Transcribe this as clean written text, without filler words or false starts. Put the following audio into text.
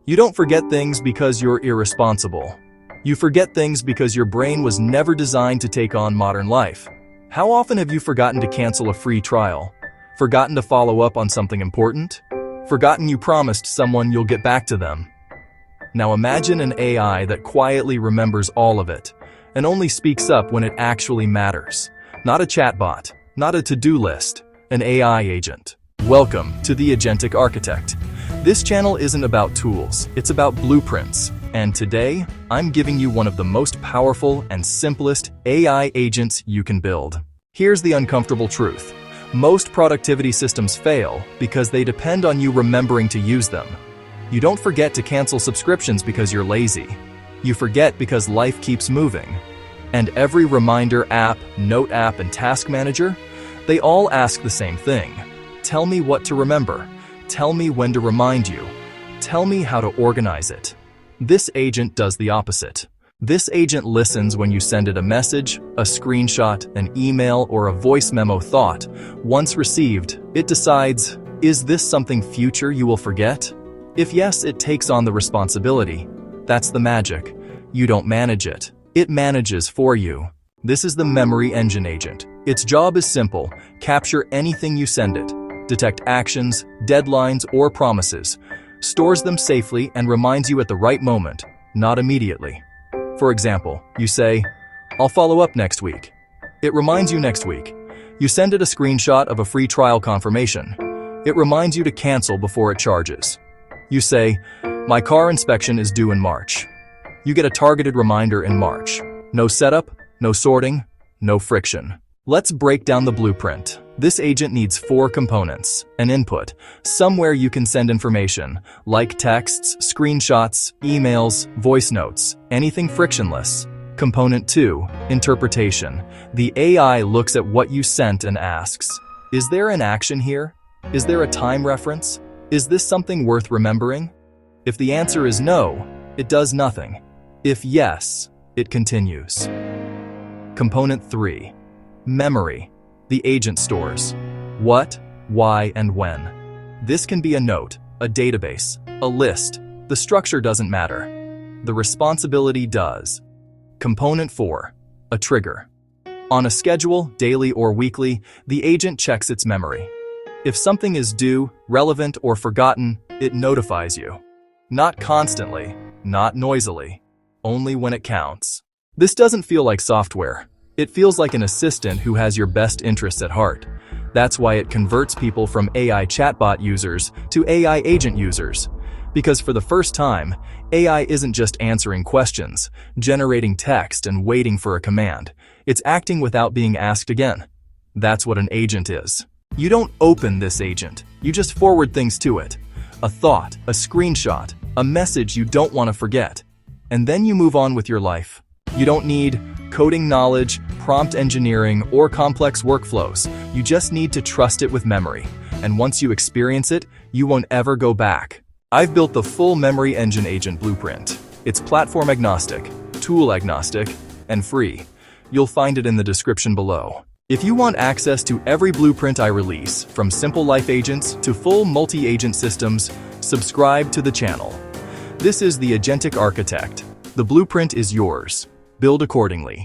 You don't forget things because you're irresponsible. You forget things because your brain was never designed to take on modern life. How often have you forgotten to cancel a free trial? Forgotten to follow up on something important? Forgotten you promised someone you'll get back to them? Now imagine an AI that quietly remembers all of it and only speaks up when it actually matters. Not a chatbot, not a to-do list, an AI agent. Welcome to the Agentic Architect. This channel isn't about tools, it's about blueprints. And today, I'm giving you one of the most powerful and simplest AI agents you can build. Here's the uncomfortable truth. Most productivity systems fail because they depend on you remembering to use them. You don't forget to cancel subscriptions because you're lazy. You forget because life keeps moving. And every reminder app, note app, and task manager, they all ask the same thing. Tell me what to remember. Tell me when to remind you. Tell me how to organize it. This agent does the opposite. This agent listens when you send it a message, a screenshot, an email, or a voice memo thought. Once received, it decides, is this something future you will forget? If yes, it takes on the responsibility. That's the magic. You don't manage it. It manages for you. This is the memory engine agent. Its job is simple. Capture anything you send it. Detect actions, deadlines, or promises. Stores them safely and reminds you at the right moment, not immediately. For example, you say, I'll follow up next week. It reminds you next week. You send it a screenshot of a free trial confirmation. It reminds you to cancel before it charges. You say, my car inspection is due in March. You get a targeted reminder in March. No setup, no sorting, no friction. Let's break down the blueprint. This agent needs 4 components. An input, somewhere you can send information, like texts, screenshots, emails, voice notes, anything frictionless. Component 2, interpretation. The AI looks at what you sent and asks, is there an action here? Is there a time reference? Is this something worth remembering? If the answer is no, it does nothing. If yes, it continues. Component 3, memory. The agent stores what, why, and when. This can be a note, a database, a list. The structure doesn't matter. The responsibility does. Component 4, a trigger. On a schedule, daily or weekly, the agent checks its memory. If something is due, relevant, or forgotten, it notifies you. Not constantly, not noisily, only when it counts. This doesn't feel like software. It feels like an assistant who has your best interests at heart. That's why it converts people from AI chatbot users to AI agent users. Because for the first time, AI isn't just answering questions, generating text, and waiting for a command. It's acting without being asked again. That's what an agent is. You don't open this agent. You just forward things to it. A thought, a screenshot, a message you don't want to forget. And then you move on with your life. You don't need coding knowledge, prompt engineering, or complex workflows. You just need to trust it with memory. And once you experience it, you won't ever go back. I've built the full memory engine agent blueprint. It's platform agnostic, tool agnostic, and free. You'll find it in the description below. If you want access to every blueprint I release, from simple life agents to full multi-agent systems, subscribe to the channel. This is the Agentic Architect. The blueprint is yours. Build accordingly.